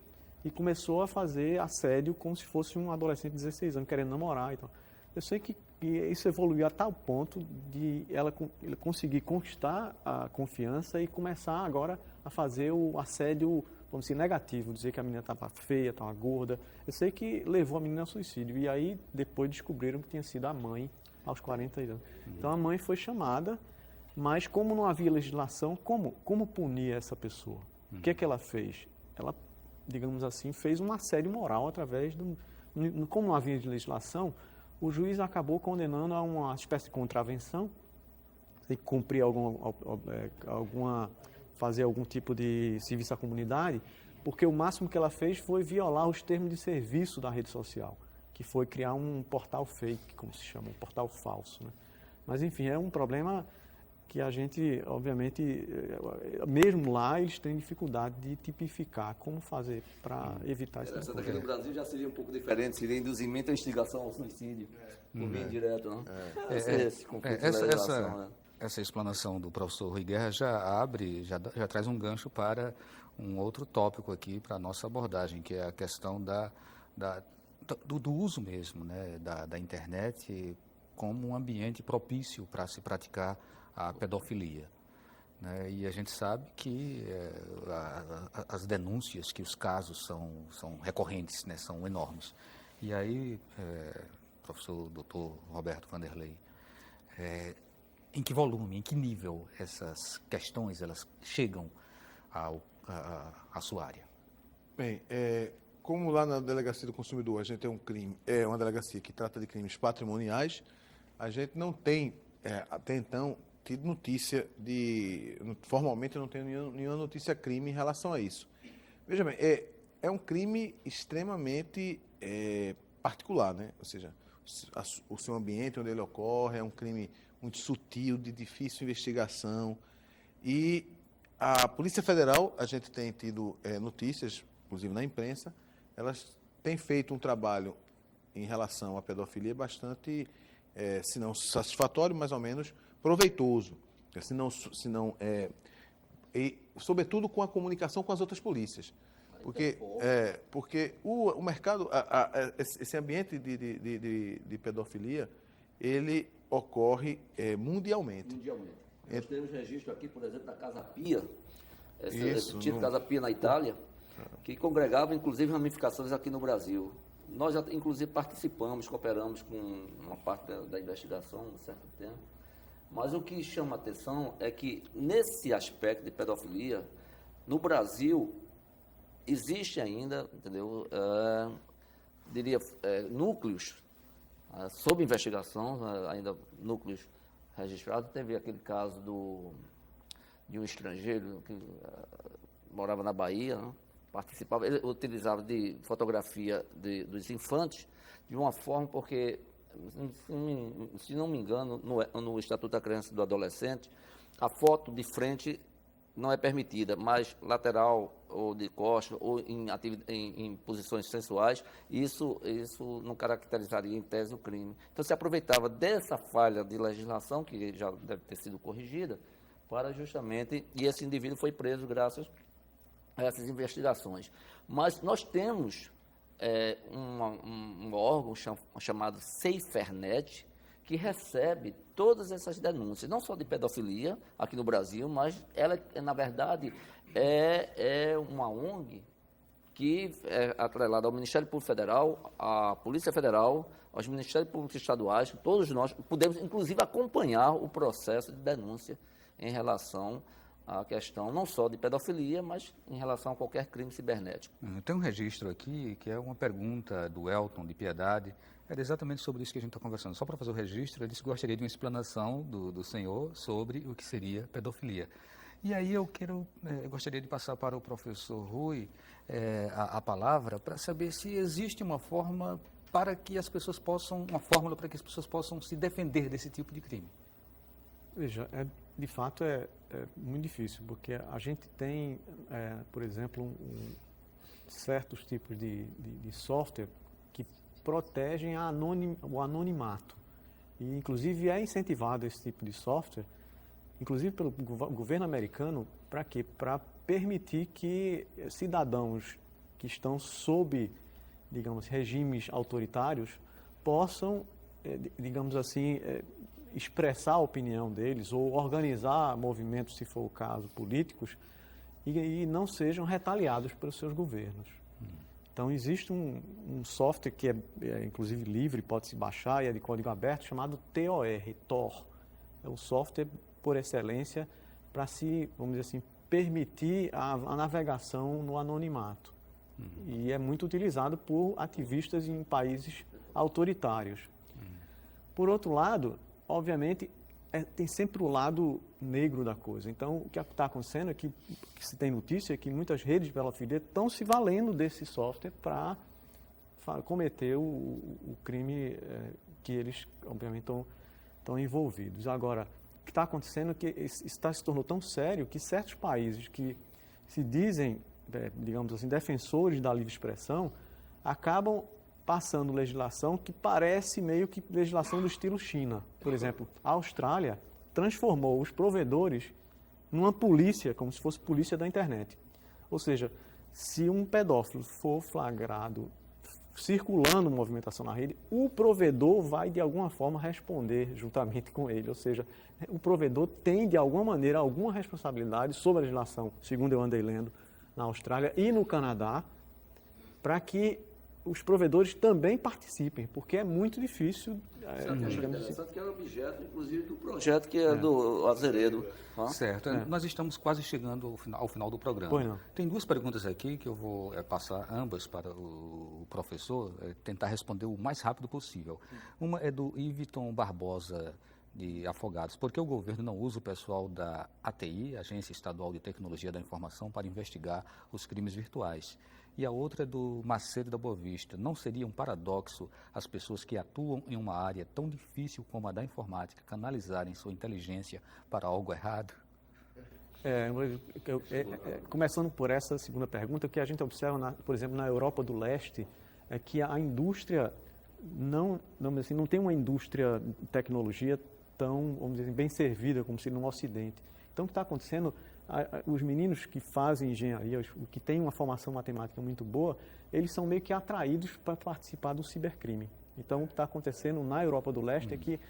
e começou a fazer assédio como se fosse um adolescente de 16 anos, querendo namorar e tal. Eu sei que isso evoluiu a tal ponto de ela conseguir conquistar a confiança e começar agora a fazer o assédio, vamos dizer, negativo, dizer que a menina estava feia, estava gorda. Eu sei que levou a menina ao suicídio e aí depois descobriram que tinha sido a mãe aos 40 anos. Então a mãe foi chamada, mas como não havia legislação, como punir essa pessoa? O que é que ela fez? Ela, digamos assim, fez um assédio moral através do... Como não havia legislação, o juiz acabou condenando a uma espécie de contravenção, tem que cumprir fazer algum tipo de serviço à comunidade, porque o máximo que ela fez foi violar os termos de serviço da rede social, que foi criar um portal fake, como se chama, um portal falso, né? Mas, enfim, é um problema que a gente, obviamente, mesmo lá, eles têm dificuldade de tipificar como fazer para evitar esse tipo de coisa. Aqui no Brasil já seria um pouco diferente, seria induzimento à instigação ao suicídio, por via indireta, não? Essa explanação do professor Rui Guerra já traz um gancho para um outro tópico aqui para a nossa abordagem, que é a questão do uso mesmo, né, da internet como um ambiente propício para se praticar a pedofilia. né? E a gente sabe que as denúncias, que os casos são recorrentes, né? São enormes. E aí, professor Dr. Roberto Vanderlei, em que volume, em que nível essas questões elas chegam à sua área? Bem, como lá na Delegacia do Consumidor a gente tem uma delegacia que trata de crimes patrimoniais, a gente não tem, até então, tido notícia formalmente eu não tenho nenhuma notícia crime em relação a isso. Veja bem, é um crime extremamente particular, né? Ou seja, o seu ambiente onde ele ocorre é um crime muito sutil, de difícil investigação. E a Polícia Federal, a gente tem tido notícias, inclusive na imprensa, elas têm feito um trabalho em relação à pedofilia bastante, se não satisfatório, mais ou menos proveitoso, e sobretudo com a comunicação com as outras polícias. Porque o mercado, esse ambiente de pedofilia, ele ocorre mundialmente. Nós temos registro aqui, por exemplo, da Casa Pia, Isso, esse tipo Casa Pia na Itália, que congregava, inclusive, ramificações aqui no Brasil. Nós já, inclusive, participamos, cooperamos com uma parte da investigação, um certo tempo. Mas o que chama a atenção é que, nesse aspecto de pedofilia, no Brasil, existe ainda, entendeu, núcleos sob investigação, ainda núcleos registrados. Teve aquele caso de um estrangeiro que morava na Bahia, né? Participava, ele utilizava de fotografia dos infantes de uma forma, porque, se não me engano, no Estatuto da Criança e do Adolescente, a foto de frente não é permitida, mas lateral ou de costas ou em posições sensuais, isso não caracterizaria em tese o crime. Então se aproveitava dessa falha de legislação, que já deve ter sido corrigida, para justamente, e esse indivíduo foi preso graças a essas investigações. Mas nós temos um órgão chamado SaferNet, que recebe todas essas denúncias, não só de pedofilia aqui no Brasil, mas ela, na verdade, é uma ONG que é atrelada ao Ministério Público Federal, à Polícia Federal, aos Ministérios Públicos Estaduais. Todos nós podemos, inclusive, acompanhar o processo de denúncia em relação à questão não só de pedofilia, mas em relação a qualquer crime cibernético. Tem um registro aqui, que é uma pergunta do Elton, de Piedade. Era exatamente sobre isso que a gente está conversando. Só para fazer o registro, ele disse que gostaria de uma explanação do senhor sobre o que seria pedofilia. E aí eu gostaria de passar para o professor Rui a palavra para saber se existe uma fórmula para que as pessoas possam se defender desse tipo de crime. Veja, de fato é muito difícil, porque a gente tem, por exemplo, certos tipos de software que protegem o anonimato. E, inclusive, é incentivado esse tipo de software, inclusive pelo governo americano, para quê? Para permitir que cidadãos que estão sob, digamos, regimes autoritários possam, digamos assim, expressar a opinião deles ou organizar movimentos, se for o caso, políticos, e não sejam retaliados pelos seus governos. Então, existe um software que é inclusive livre, pode-se baixar e é de código aberto, chamado Tor. É o software por excelência para se, vamos dizer assim, permitir a navegação no anonimato. E é muito utilizado por ativistas em países autoritários. Por outro lado, obviamente, tem sempre o lado negro da coisa. Então, o que está acontecendo é que se tem notícia é que muitas redes de pedofilia estão se valendo desse software para cometer o crime que eles, obviamente, estão envolvidos. Agora, o que está acontecendo é que isso se tornou tão sério que certos países que se dizem, digamos assim, defensores da livre expressão, acabam passando legislação que parece meio que legislação do estilo China. Por exemplo, a Austrália transformou os provedores numa polícia, como se fosse polícia da internet. Ou seja, se um pedófilo for flagrado circulando movimentação na rede, o provedor vai, de alguma forma, responder juntamente com ele. Ou seja, o provedor tem, de alguma maneira, alguma responsabilidade sobre a legislação, segundo eu andei lendo, na Austrália e no Canadá, para que os provedores também participem, porque é muito difícil. Interessante que era objeto, inclusive, do projeto que é do Azeredo. Certo. Nós estamos quase chegando ao final do programa. Pois não. Tem duas perguntas aqui que eu vou passar ambas para o professor, tentar responder o mais rápido possível. Uma é do Iviton Barbosa, de Afogados. Por que o governo não usa o pessoal da ATI, Agência Estadual de Tecnologia da Informação, para investigar os crimes virtuais? E a outra é do Macedo da Boa Vista. Não seria um paradoxo as pessoas que atuam em uma área tão difícil como a da informática canalizarem sua inteligência para algo errado? Começando por essa segunda pergunta, o que a gente observa, por exemplo, na Europa do Leste, é que a indústria não tem uma indústria de tecnologia tão, vamos dizer assim, bem servida como se no Ocidente. Então, o que está acontecendo, os meninos que fazem engenharia, que têm uma formação matemática muito boa, eles são meio que atraídos para participar do cibercrime. Então, o que está acontecendo na Europa do Leste é que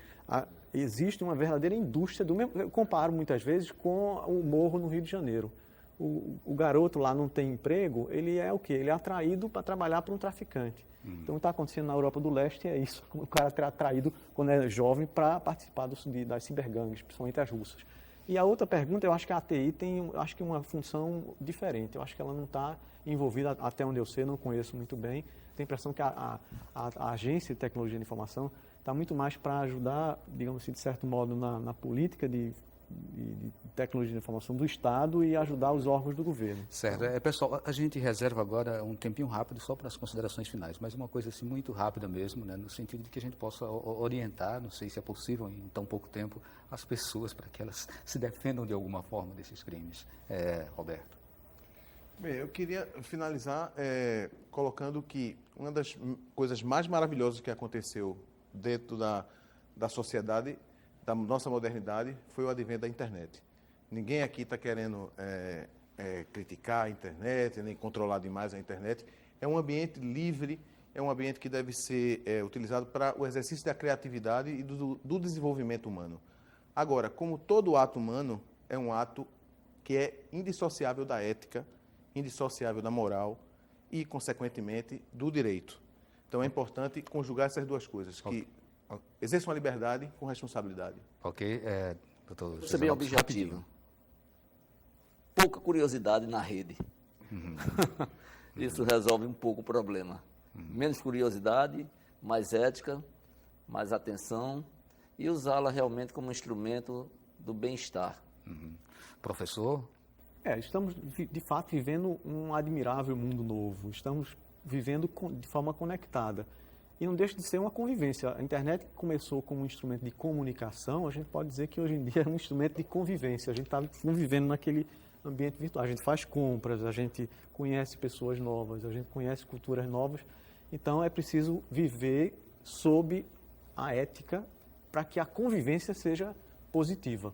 existe uma verdadeira indústria, eu comparo muitas vezes com o Morro no Rio de Janeiro. O garoto lá não tem emprego, ele é o quê? Ele é atraído para trabalhar para um traficante. Então, o que está acontecendo na Europa do Leste é isso, o cara é atraído quando é jovem para participar das cibergangues, principalmente as russas. E a outra pergunta, eu acho que a ATI tem uma função diferente. Eu acho que ela não está envolvida, até onde eu sei, não conheço muito bem. Tenho a impressão que a Agência de Tecnologia de Informação está muito mais para ajudar, digamos assim, de certo modo, na política de tecnologia de informação do Estado e ajudar os órgãos do governo. Certo. Pessoal, a gente reserva agora um tempinho rápido só para as considerações finais, mas uma coisa assim muito rápida mesmo, né, no sentido de que a gente possa orientar, não sei se é possível em tão pouco tempo, as pessoas para que elas se defendam de alguma forma desses crimes. Roberto. Bem, eu queria finalizar colocando que uma das coisas mais maravilhosas que aconteceu dentro da sociedade, da nossa modernidade, foi o advento da internet. Ninguém aqui está querendo criticar a internet, nem controlar demais a internet. É um ambiente livre, é um ambiente que deve ser utilizado para o exercício da criatividade e do desenvolvimento humano. Agora, como todo ato humano, é um ato que é indissociável da ética, indissociável da moral e, consequentemente, do direito. Então, é importante conjugar essas duas coisas, que exerçam a liberdade com responsabilidade. Ok, doutor. Você bem objetivo. Pouca curiosidade na rede. Isso resolve um pouco o problema. Menos curiosidade, mais ética, mais atenção e usá-la realmente como instrumento do bem-estar. Professor? Estamos, de fato, vivendo um admirável mundo novo. Estamos vivendo de forma conectada. E não deixa de ser uma convivência. A internet começou como um instrumento de comunicação, a gente pode dizer que hoje em dia é um instrumento de convivência. A gente está convivendo naquele ambiente virtual. A gente faz compras, a gente conhece pessoas novas, a gente conhece culturas novas. Então, é preciso viver sob a ética para que a convivência seja positiva.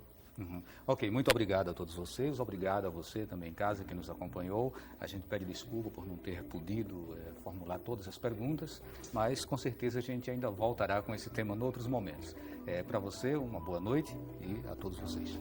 Ok, muito obrigado a todos vocês, obrigado a você também em casa que nos acompanhou. A gente pede desculpa por não ter podido formular todas as perguntas, mas com certeza a gente ainda voltará com esse tema em outros momentos. Para você, uma boa noite e a todos vocês.